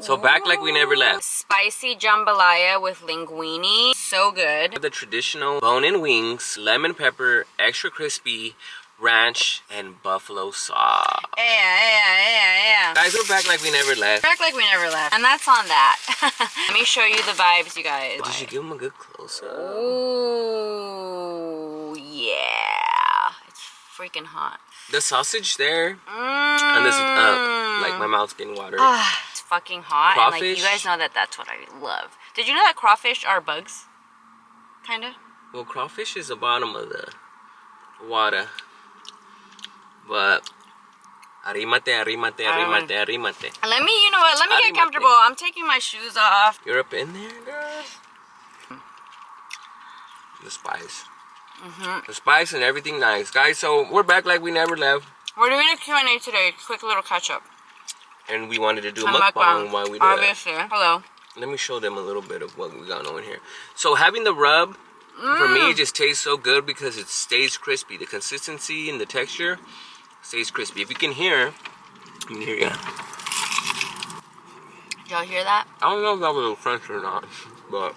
So back like we never left. Spicy jambalaya with linguine. So good. The traditional bone-in wings, lemon pepper, extra crispy, ranch, and buffalo sauce. Yeah. Guys, we're back like we never left. Back like we never left. And that's on that. Let me show you the vibes, you guys. Did you give them a good close-up? Ooh, yeah. It's freaking hot. The sausage there. And this, like my mouth's getting watery. It's fucking hot. Crawfish. And like, you guys know that that's what I love. Did you know that crawfish are bugs? Kinda. Well, crawfish is the bottom of the water. But arrímate. Let me, you know what? Let me get comfortable. I'm taking my shoes off. You're up in there, girl. The spice. The spice and everything nice. Guys, so we're back like we never left. We're doing a Q&A today. Quick little catch up. And we wanted to do a mukbang while we do obviously. that. Hello. Let me show them a little bit of what we got on here. So having the rub, for me, it just tastes so good because it stays crispy. The consistency and the texture stays crispy. If you can hear, yeah. Did y'all hear that? I don't know if that was a crunch or not, but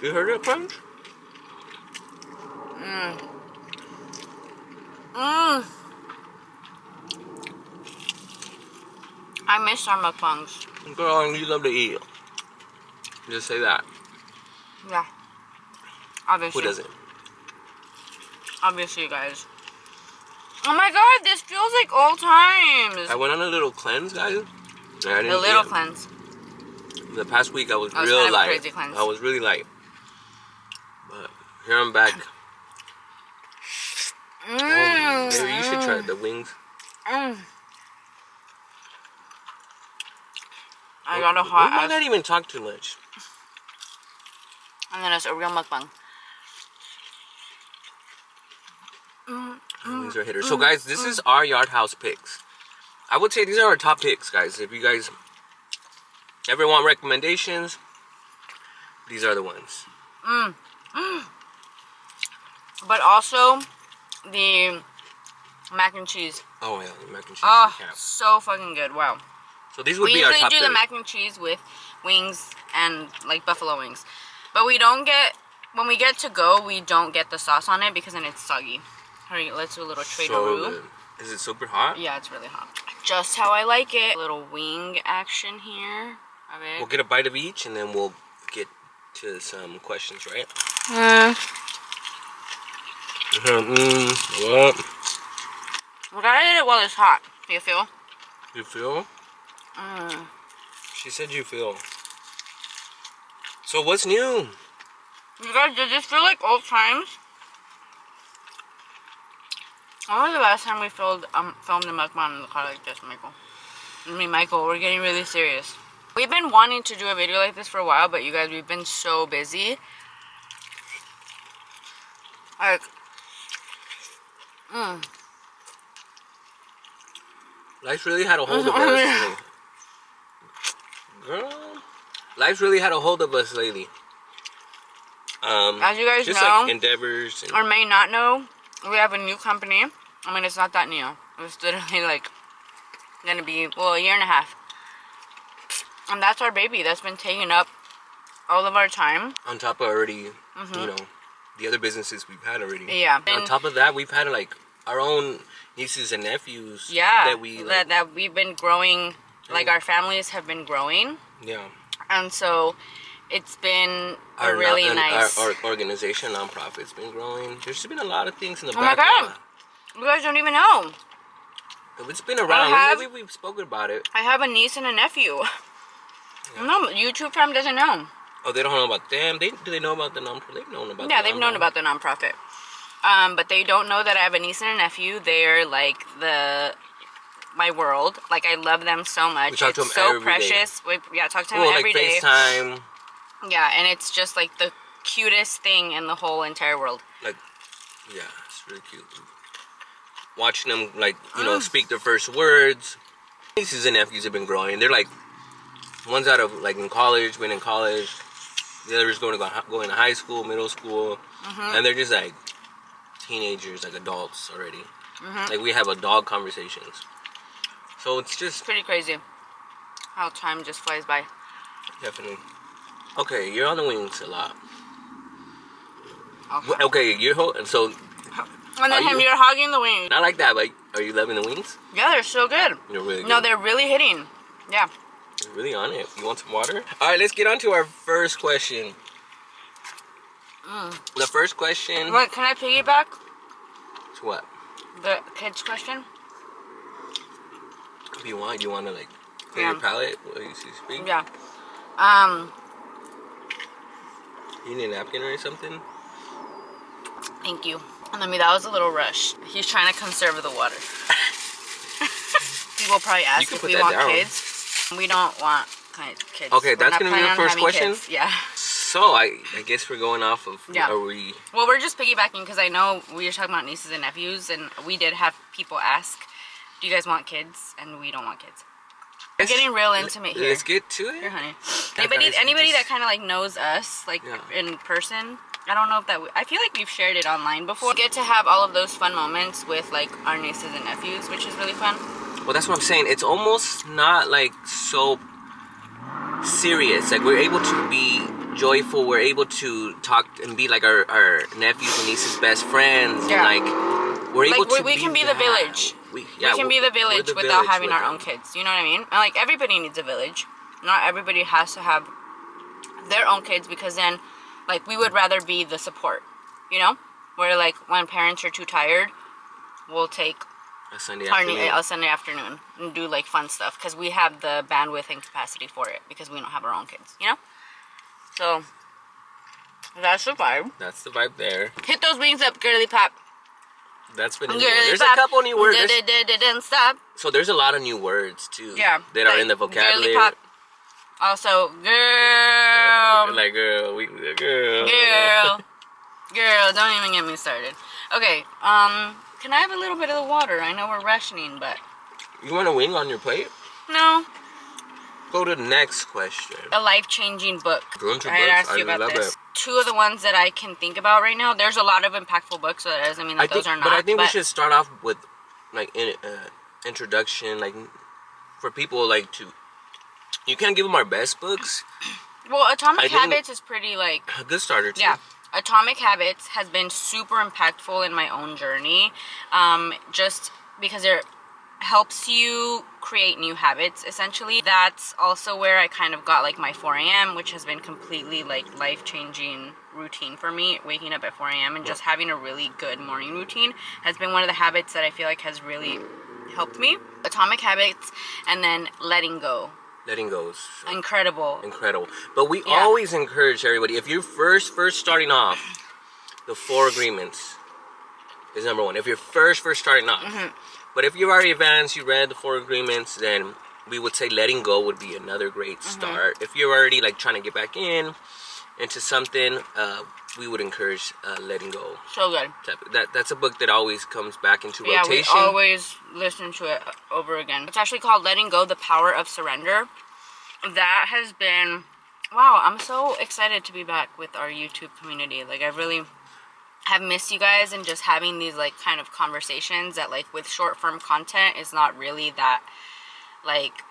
you heard it crunch? I miss our mukbangs. Girl, you love to eat. Just say that. Yeah. Obviously. Who doesn't? Obviously, you guys. Oh my god, this feels like old times. I went on a little cleanse, guys. I didn't A little eat. cleanse. The past week I was That was real kind of a light. crazy cleanse. I was really light. But here I'm back. Oh, baby, you should try the wings. I got a We hot might ass. not even talk too much. And then it's a real mukbang. Wings are hitters. So guys, this is our Yardhouse picks. I would say these are our top picks, guys. If you guys ever want recommendations, these are the ones. But also, the mac and cheese. Oh yeah, the mac and cheese. Oh, Yeah. so fucking good. Wow. So these would We be our usually top do the three. mac and cheese with wings and like buffalo wings. But we don't get, when we get to go, we don't get the sauce on it because then it's soggy. Alright, let's do a little So Trader-oo. good. Is it super hot? Yeah, it's really hot. Just how I like it. A little wing action here. A ver. We'll get a bite of each and then we'll get to some questions, right? What? We gotta eat it while it's hot. Do you feel? You feel? She said you feel. So what's new? You guys, does this feel like old times? When was the last time we filmed the mukbang in the car like this, Michael? I mean, Michael, we're getting really serious. We've been wanting to do a video like this for a while, but you guys, we've been so busy. Like, Life's really had a hold of us lately. Girl, life's really had a hold of us lately. as you guys just know, like endeavors and or may not know, we have a new company. I mean, it's not that new. It's literally like gonna be, well, a year and a half. And that's our baby. That's been taking up all of our time. on top of already, you know, the other businesses we've had already. Yeah. On top of that, we've had like our own nieces and nephews. Yeah. That we like, that we've been growing, like our families have been growing. yeah. And so it's been a really nice. Our organization, nonprofit's been growing. There's just been a lot of things in the Oh my background. god. You guys don't even know. It's been around. We've spoken about it. I have a niece and a nephew. Yeah. No, YouTube fam doesn't know. Oh, they don't know about them. Do they know about the nonprofit? They've known about. Yeah, they've known about the nonprofit. But they don't know that I have a niece and a nephew. They're like my world. Like, I love them so much. We talk to it's them so every precious. Yeah, talk to them every like day. FaceTime. Yeah, and it's just like the cutest thing in the whole entire world. Like, yeah, it's really cute. Watching them, like, you know, speak their first words. Nieces and nephews have been growing. They're like, one's out of, like, in college, been in college. The other's going to high school, middle school. And they're just, like, teenagers, like, adults already. Like, we have adult conversations. So it's just Pretty crazy. how time just flies by. Definitely. Okay, you're on the wings a lot. Okay. Okay, so And then you're hogging the wings. not like that, but are you loving the wings? Yeah, they're so good. You're really good. No, they're really hitting. Yeah. You're really on it. You want some water? All right, let's get on to our first question. The first question. Wait, can I piggyback? To what? The kids question? If you want, you want to like clear your palate while you speak? Yeah. You need a napkin or something? Thank you. And I mean, that was a little rush. He's trying to conserve the water. People probably ask if we want kids. We don't want kids. Okay, that's going to be your first question? Kids. Yeah. So, I guess we're going off of... Yeah. Are we... Well, we're just piggybacking because I know we were talking about nieces and nephews, and we did have people ask, do you guys want kids? And we don't want kids. We're getting real intimate here. Let's get to it. Here, honey. Anybody that kind of like knows us, like in person, I don't know if that... I feel like we've shared it online before. We get to have all of those fun moments with like our nieces and nephews, which is really fun. Well, that's what I'm saying. It's almost not like so serious. Like, we're able to be joyful. We're able to talk and be like our nephews and nieces' best friends. Yeah. And like, we're able to we can be the village. We can be the village without having our own kids. You know what I mean? And like, everybody needs a village. Not everybody has to have their own kids, because then, like, we would rather be the support. You know? Where like, when parents are too tired, we'll take a Sunday afternoon and do like fun stuff, because we have the bandwidth and capacity for it, because we don't have our own kids, you know? So that's the vibe. That's the vibe there. Hit those wings up, girly pop. That's been a new one. There's a couple new words. Didn't stop. So there's a lot of new words too. Yeah. That are in the vocabulary. Girly pop. Also, girl. Like girl. Girl, don't even get me started. Okay, can I have a little bit of the water? I know we're rationing, but... You want a wing on your plate? No. Go to the next question. A life-changing book. I had asked you about this. Two of the ones that I can think about right now. There's a lot of impactful books, so that doesn't mean that those are not. But I think we should start off with, like, introduction, like, for people, like, to... You can't give them our best books. Well, Atomic Habits is pretty, like... A good starter, too. Yeah. Atomic Habits has been super impactful in my own journey, just because it helps you create new habits, essentially. That's also where I kind of got like my 4 a.m., which has been completely like life-changing routine for me. Waking up at 4 a.m. and just having a really good morning routine has been one of the habits that I feel like has really helped me. Atomic Habits, and then letting go. Letting go is incredible. But we always encourage everybody, if you're first starting off, the 4 agreements is number 1. If you're first starting off. But if you've already advanced, you read the 4 agreements, then we would say letting go would be another great start. If you're already like trying to get back into something, we would encourage letting go. So good. That's a book that always comes back into rotation. Yeah, we always listen to it over again. It's actually called Letting Go, The Power of Surrender. That has been... Wow, I'm so excited to be back with our YouTube community. Like, I really have missed you guys, and just having these, like, kind of conversations that, like, with short-form content is not really that, like,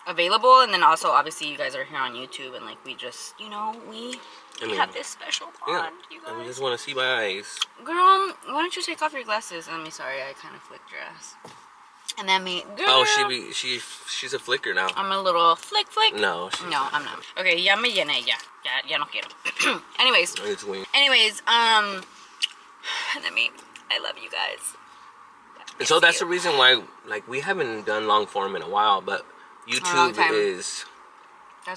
available. And then also, obviously, you guys are here on YouTube, and, like, we just, you know, we have this special bond, you guys. I just want to see my eyes. Girl, why don't you take off your glasses? Sorry, I kind of flicked your ass. And then girl. Oh, she's a flicker now. I'm a little flick. No, I'm not. Okay, ya me llené, ya no quiero. Anyways, I love you guys. And so that's the reason why, like, we haven't done long form in a while, but YouTube is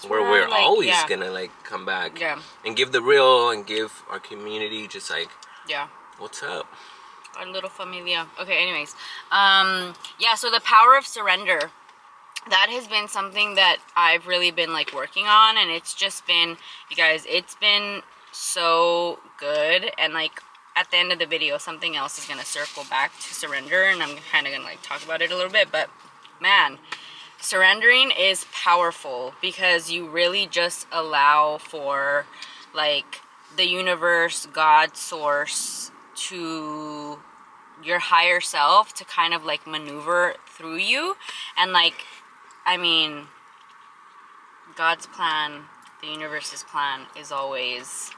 where we're always gonna, like, come back and give the real and give our community just, like, what's up? Our little familia. Okay, anyways. So the power of surrender. That has been something that I've really been, like, working on, and it's just been, you guys, it's been so good. And, like, at the end of the video, something else is gonna circle back to surrender, and I'm kind of gonna, like, talk about it a little bit. But man, surrendering is powerful, because you really just allow for, like, the universe, God, source, to your higher self to kind of, like, maneuver through you. And, like, I mean, God's plan, the universe's plan is always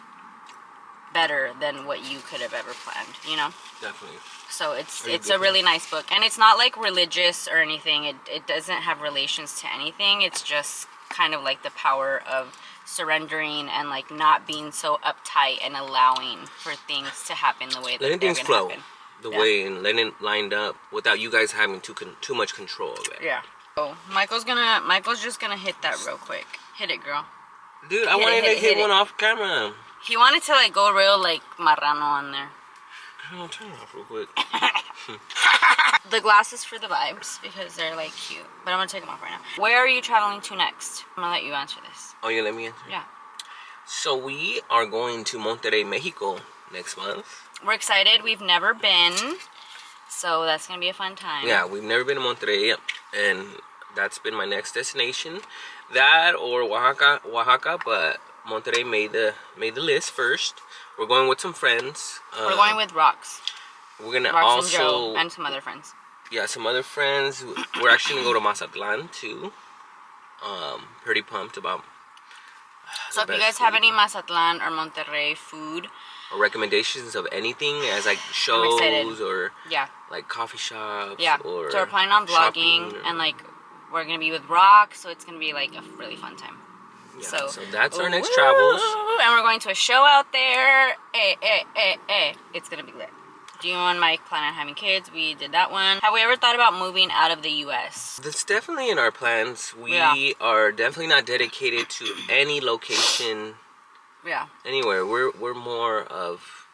better than what you could have ever planned, you know? Definitely. So it's a really nice book, and it's not like religious or anything. It doesn't have relations to anything. It's just kind of like the power of surrendering and like not being so uptight and allowing for things to happen the way that letting they're things gonna flow happen. the way, and letting it lined up without you guys having too much control of it. Yeah. So Michael's just gonna hit that real quick. Hit it, girl. Dude, I wanted to hit one off camera. He wanted to like go real like marrano on there. I'll turn it off real quick. The glasses for the vibes because they're like cute, but I'm gonna take them off right now. Where are you traveling to next? I'm gonna let you answer this. Oh, you let me answer? Yeah. So we are going to Monterrey, Mexico next month. We're excited. We've never been, so that's gonna be a fun time. Yeah, we've never been to Monterrey, and that's been my next destination. That or Oaxaca, but Monterrey made the list first. We're going with some friends. We're going with Rox. We're gonna Rox and Joe also and some other friends. yeah, some other friends. We're actually gonna go to Mazatlan too. Pretty pumped about. So if you guys have any Mazatlan or Monterrey food or recommendations of anything as like I'm shows excited. or Yeah. like coffee shops, Yeah. or So we're planning on vlogging and like we're gonna be with Rox, so it's gonna be like a really fun time. yeah, So that's our next travels. And we're going to a show out there. It's gonna be lit. Do you and Mike plan on having kids? We did that one. Have we ever thought about moving out of the US? That's definitely in our plans. We are definitely not dedicated to any location. Yeah. Anywhere. We're more of,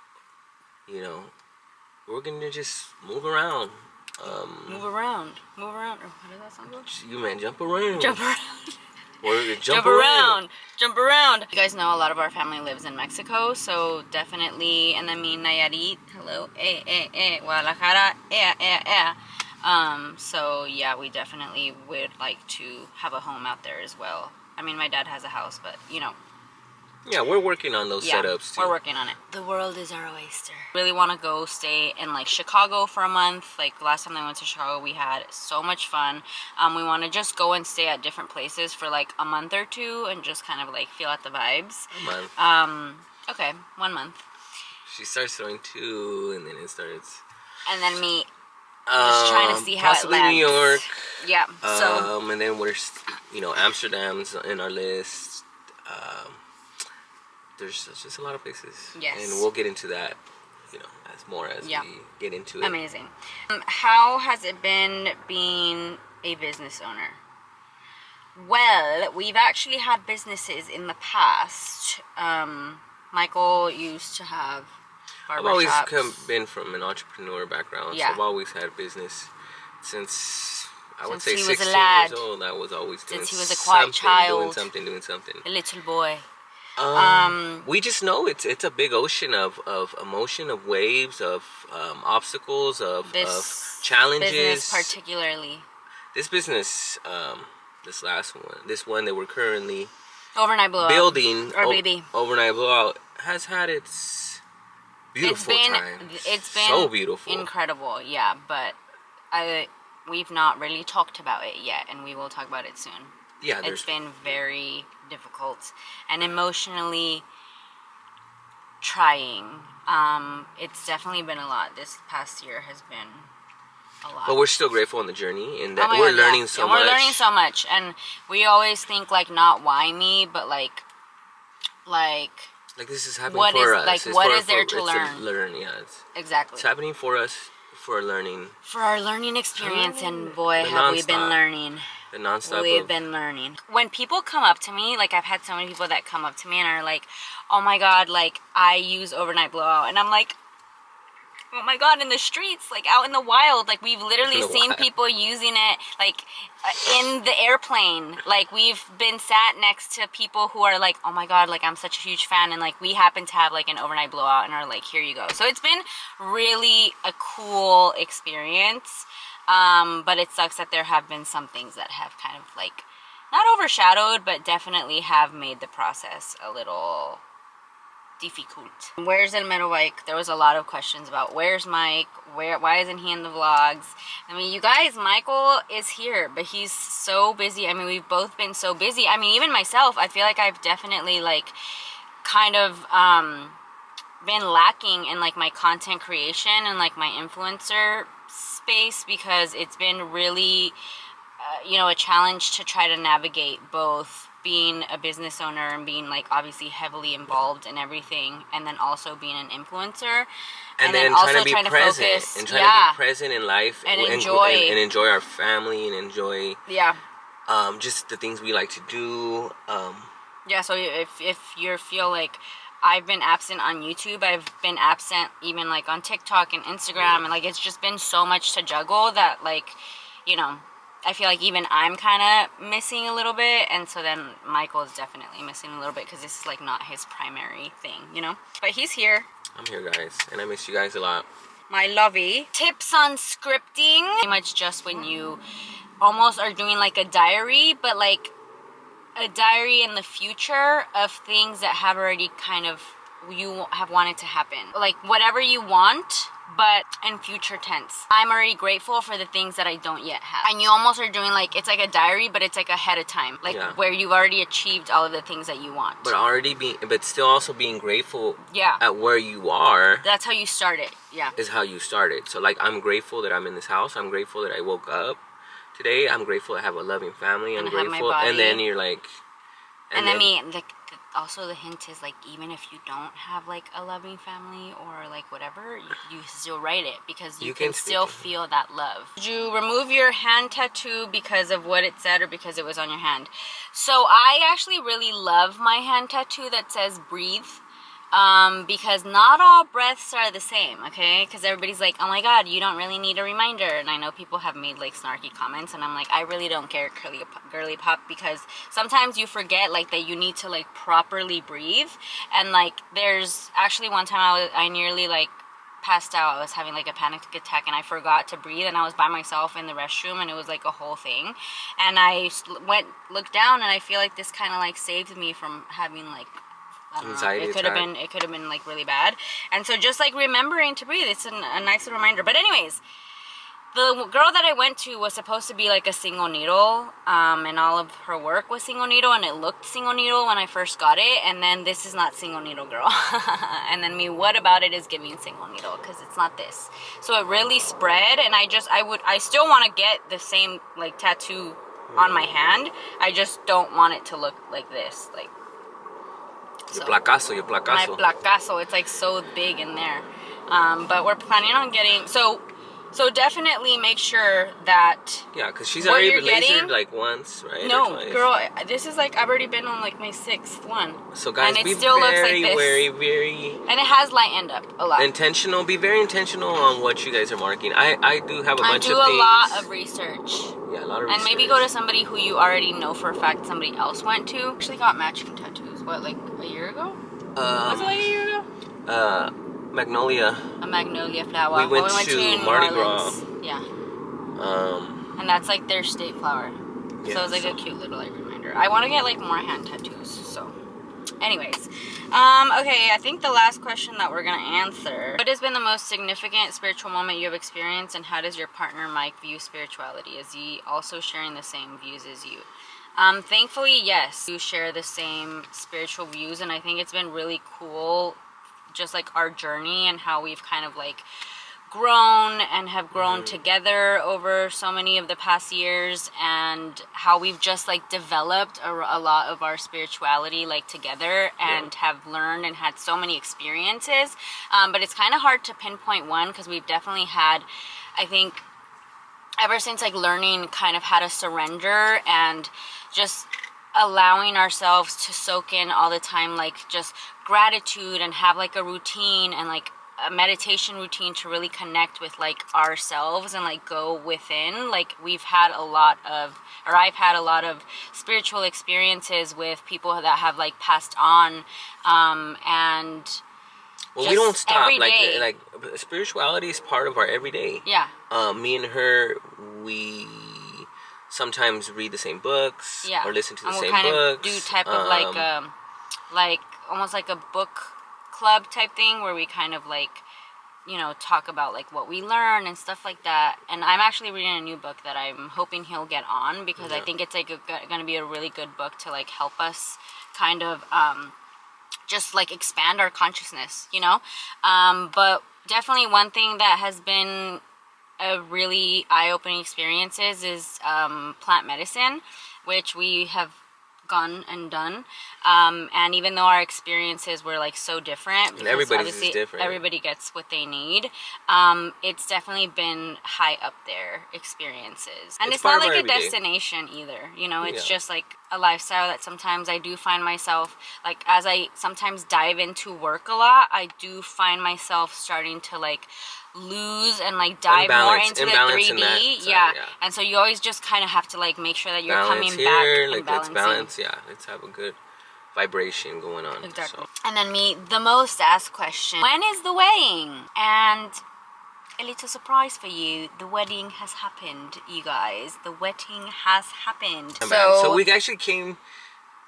you know, we're gonna just move around. Move around. Move around. Oh, how did that song go? You man, jump around. Jump around. We're gonna Jump around. Jump around. You guys know a lot of our family lives in Mexico, so definitely, and I mean Nayarit, hello, Guadalajara, so yeah, we definitely would like to have a home out there as well. I mean, my dad has a house, but you know. Yeah, we're working on those setups too. We're working on it. The world is our oyster. Really want to go stay in like Chicago for a month. Like last time I went to Chicago, we had so much fun. We want to just go and stay at different places for like a month or two and just kind of like feel out the vibes. A month. Okay, 1 month. She starts throwing 2, and then it starts. And then me just trying to see how it lands. Possibly New York. Yeah. So. And then we're, you know, Amsterdam's in our list. There's just a lot of places. Yes. And we'll get into that, you know, as we get into it. Amazing. How has it been being a business owner? Well, we've actually had businesses in the past. Michael used to have I've always barbershops. been from an entrepreneur background, Yeah. so I've always had business since I would say he was a 16 lad. years old. I was always doing Since he was a quiet child. doing something. A little boy. We just know it's a big ocean of emotion, of waves, of obstacles, of challenges. Business particularly. This business, this one that we're currently Overnight blowout. building, baby. Overnight blowout, has had its beautiful times. It's been so beautiful, incredible. Yeah, but we've not really talked about it yet, and we will talk about it soon. Yeah, it's been very difficult and emotionally trying. It's definitely been a lot. This past year has been a lot. But we're still grateful on the journey, and that we're learning so much. We're learning so much, and we always think like not why me, but like this is happening for us. Like what is there to learn? Exactly. It's happening for us for learning. For our learning experience, and boy, have we been learning. The nonstop. We've been learning. When people come up to me, like I've had so many people that come up to me and are like, "Oh my God, like I use overnight blowout," and I'm like, "Oh my God, in the streets, like out in the wild, like we've literally seen people using it, like in the airplane. Like we've been sat next to people who are like, oh my God, like I'm such a huge fan, and like we happen to have like an overnight blowout and are like, here you go." So it's been really a cool experience. But it sucks that there have been some things that have kind of like not overshadowed, but definitely have made the process a little difficult. Where's El Mero Mike? There was a lot of questions about where's Mike? Why isn't he in the vlogs? I mean, you guys, Michael is here, but he's so busy. I mean, we've both been so busy. I mean, even myself, I feel like I've definitely like kind of been lacking in like my content creation and like my influencer space, because it's been really you know, a challenge to try to navigate both being a business owner and being like obviously heavily involved in everything, and then also being an influencer, and then also trying to be present focus, and trying to be present in life and enjoy our family and enjoy just the things we like to do. Yeah, so if you feel like I've been absent on YouTube, I've been absent even like on TikTok and Instagram, and like it's just been so much to juggle that, like, you know, I feel like even I'm kind of missing a little bit, and so then Michael is definitely missing a little bit because this is like not his primary thing, you know? But he's here. I'm here, guys, and I miss you guys a lot. My lovey. Tips on scripting. Pretty much just when you almost are doing like a diary, but like a diary in the future of things that have already kind of, you have wanted to happen. Like whatever you want, but in future tense. I'm already grateful for the things that I don't yet have. And you almost are doing like, it's like a diary, but it's like ahead of time. Like where you've already achieved all of the things that you want. But still also being grateful Yeah. at where you are. That's how you start it. Yeah. Is how you started. So like, I'm grateful that I'm in this house. I'm grateful that I woke up today. I'm grateful I have a loving family. I'm grateful. And then you're like... And I mean, also the hint is like, even if you don't have like a loving family or like whatever, you still write it, because you can still feel that love. Did you remove your hand tattoo because of what it said or because it was on your hand? So I actually really love my hand tattoo that says breathe. Because not all breaths are the same, okay? Because everybody's like, oh my god, you don't really need a reminder. And I know people have made like snarky comments, and I'm like, I really don't care, girly pop, because sometimes you forget like that you need to like properly breathe. And like, there's actually one time I nearly like passed out. I was having like a panic attack and I forgot to breathe, and I was by myself in the restroom, and it was like a whole thing. And I looked down, and I feel like this kind of like saved me from having like, I don't know, it could have been like really bad. And so just like remembering to breathe, it's a nice reminder. But anyways, the girl that I went to was supposed to be like a single needle, and all of her work was single needle, and it looked single needle when I first got it. And then this is not single needle, girl. And then what about it is giving single needle, because it's not this. So it really spread, and I still want to get the same like tattoo on my hand. I just don't want it to look like this, like. Your placazo. My placazo, it's like so big in there. But we're planning on getting, so definitely make sure that... Yeah, because she's already lasered like once, right? No, girl, this is like, I've already been on like my 6th one. So guys, and be very and it has lightened up a lot. Intentional, be very intentional on what you guys are marking. I do have a bunch of things. I do a lot of research. Yeah, a lot of research. And maybe go to somebody who you already know for a fact somebody else went to. Actually got matching tattoos, what, like a year ago? Was it like a year ago? Magnolia. A magnolia flower. We went to Mardi Gras. Yeah. And that's like their state flower. Yeah, so it's like a cute little like reminder. I want to get like more hand tattoos. So, anyways, okay. I think the last question that we're gonna answer: what has been the most significant spiritual moment you have experienced, and how does your partner Mike view spirituality? Is he also sharing the same views as you? Thankfully, yes. We share the same spiritual views, and I think it's been really cool, just like our journey and how we've kind of like grown and have grown together over so many of the past years, and how we've just like developed a lot of our spirituality like together, and have learned and had so many experiences. But it's kind of hard to pinpoint one, because we've definitely had, I think, ever since like learning kind of how to surrender and just allowing ourselves to soak in all the time, like just gratitude, and have like a routine and like a meditation routine to really connect with like ourselves and like go within. Like I've had a lot of spiritual experiences with people that have like passed on, and well, we don't stop. Like spirituality is part of our everyday. Yeah. Me and her, we sometimes read the same books. Or listen to the same books. Do type of like almost like a book club type thing where we kind of like, you know, talk about like what we learn and stuff like that. And I'm actually reading a new book that I'm hoping he'll get on, because I think it's like going to be a really good book to like help us kind of just like expand our consciousness, you know. But definitely one thing that has been a really eye-opening experience is plant medicine, which we have gone and done, and even though our experiences were like so different, and everybody's is different, everybody gets what they need, it's definitely been high up there experiences, and it's not like a destination either, you know. It's just like a lifestyle that sometimes I do find myself, like as I sometimes dive into work a lot, I do find myself starting to like lose and like dive more into the 3D, yeah. And so you always just kind of have to like make sure that you're coming back and like balancing. Let's balance, yeah. Let's have a good vibration going on. Exactly. So. And then the most asked question: when is the wedding? And a little surprise for you, the wedding has happened, you guys. The wedding has happened. So we actually came,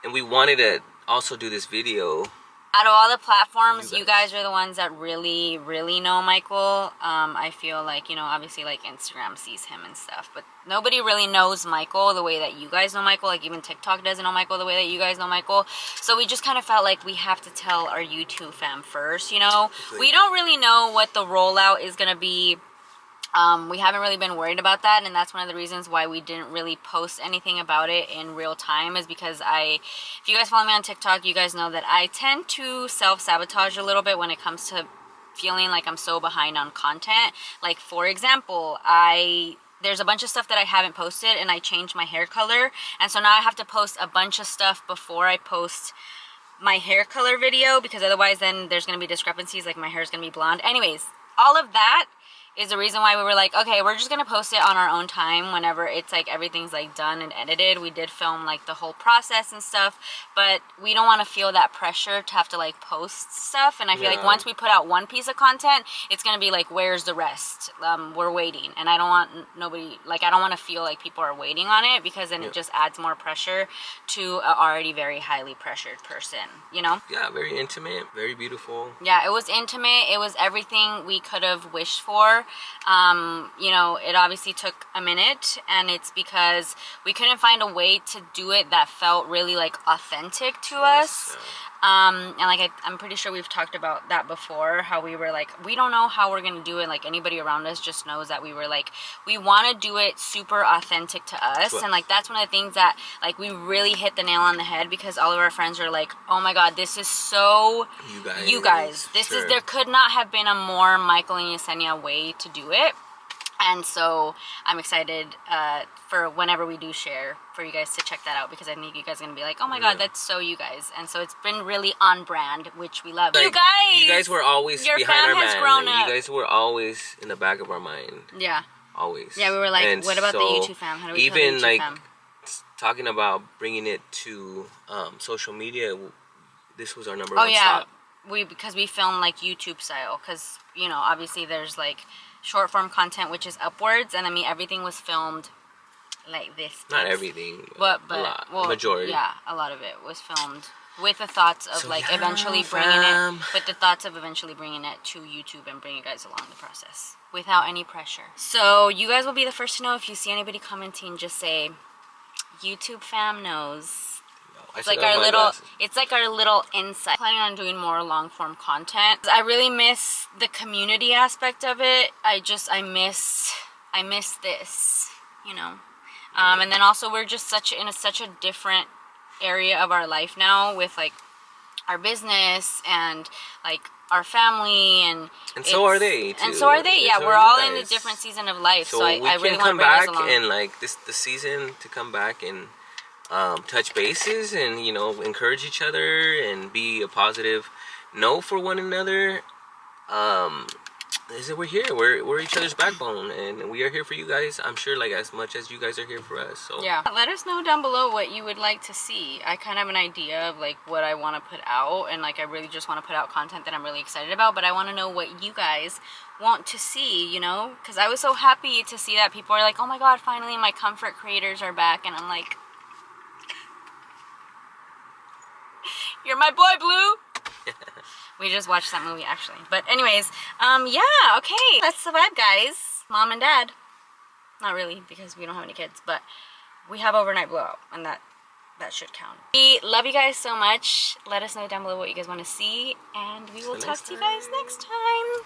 and we wanted to also do this video. Out of all the platforms, you guys are the ones that really, really know Michael. I feel like, you know, obviously like Instagram sees him and stuff, but nobody really knows Michael the way that you guys know Michael. Like even TikTok doesn't know Michael the way that you guys know Michael. So we just kind of felt like we have to tell our YouTube fam first, you know. We don't really know what the rollout is going to be. We haven't really been worried about that, and that's one of the reasons why we didn't really post anything about it in real time, is because if you guys follow me on TikTok, you guys know that I tend to self-sabotage a little bit when it comes to feeling like I'm so behind on content. Like, for example, there's a bunch of stuff that I haven't posted, and I changed my hair color, and so now I have to post a bunch of stuff before I post my hair color video, because otherwise then there's going to be discrepancies, like my hair is going to be blonde. Anyways, all of that is the reason why we were like, okay, we're just gonna post it on our own time whenever it's like everything's like done and edited. We did film like the whole process and stuff, but we don't want to feel that pressure to have to like post stuff. And I feel like once we put out one piece of content, it's gonna be like, where's the rest? We're waiting, and I don't want I don't want to feel like people are waiting on it, because then it just adds more pressure to an already very highly pressured person, you know? Yeah, very intimate, very beautiful. Yeah, it was intimate. It was everything we could have wished for. You know, it obviously took a minute, and it's because we couldn't find a way to do it that felt really like authentic to us. And like I'm pretty sure we've talked about that before, how we were like, we don't know how we're gonna do it. Like anybody around us just knows that we were like, we want to do it super authentic to us. And like that's one of the things that like we really hit the nail on the head, because all of our friends are like, oh my god, this is so you guys. This is, there could not have been a more Michael and Yesenia way to do it. And so I'm excited for whenever we do share, for you guys to check that out, because I think you guys are going to be like, oh my god, that's so you guys. And so it's been really on brand, which we love. Like, you guys were always behind our man. You guys were always in the back of our mind. Yeah. Always. Yeah, we were like, and what about the YouTube fam? How do we tell the YouTube fam? Talking about bringing it to social media, this was our number one stop. Because we film like YouTube style, because, you know, obviously there's like short form content, which is upwards, and I mean everything was filmed like this. Not everything, but a lot. Well, majority. Yeah, a lot of it was filmed with the thoughts of eventually bringing it, with the thoughts of eventually bringing it to YouTube and bringing you guys along the process without any pressure. So you guys will be the first to know. If you see anybody commenting, just say YouTube fam knows. It's like our little insight. Planning on doing more long form content. I really miss the community aspect of it. I miss this, you know. And then also we're just in such a different area of our life now, with like our business and like our family, and so are they too. And so are they. Yeah, we're all in a different season of life. So I really want to bring us along. And like the season to come back and touch bases and, you know, encourage each other and be a positive note for one another. Is that we're here, we're each other's backbone, and we are here for you guys. I'm sure like as much as you guys are here for us. So yeah, let us know down below what you would like to see. I kind of have an idea of like what I want to put out, and like I really just want to put out content that I'm really excited about, but I want to know what you guys want to see, you know, because I was so happy to see that people are like, oh my god, finally my comfort creators are back, and I'm like, you're my boy, Blue. We just watched that movie, actually. But anyways, yeah, okay. That's the vibe, guys. Mom and Dad. Not really, because we don't have any kids, but we have overnight blowout, and that should count. We love you guys so much. Let us know down below what you guys want to see, and we will talk to you guys next time.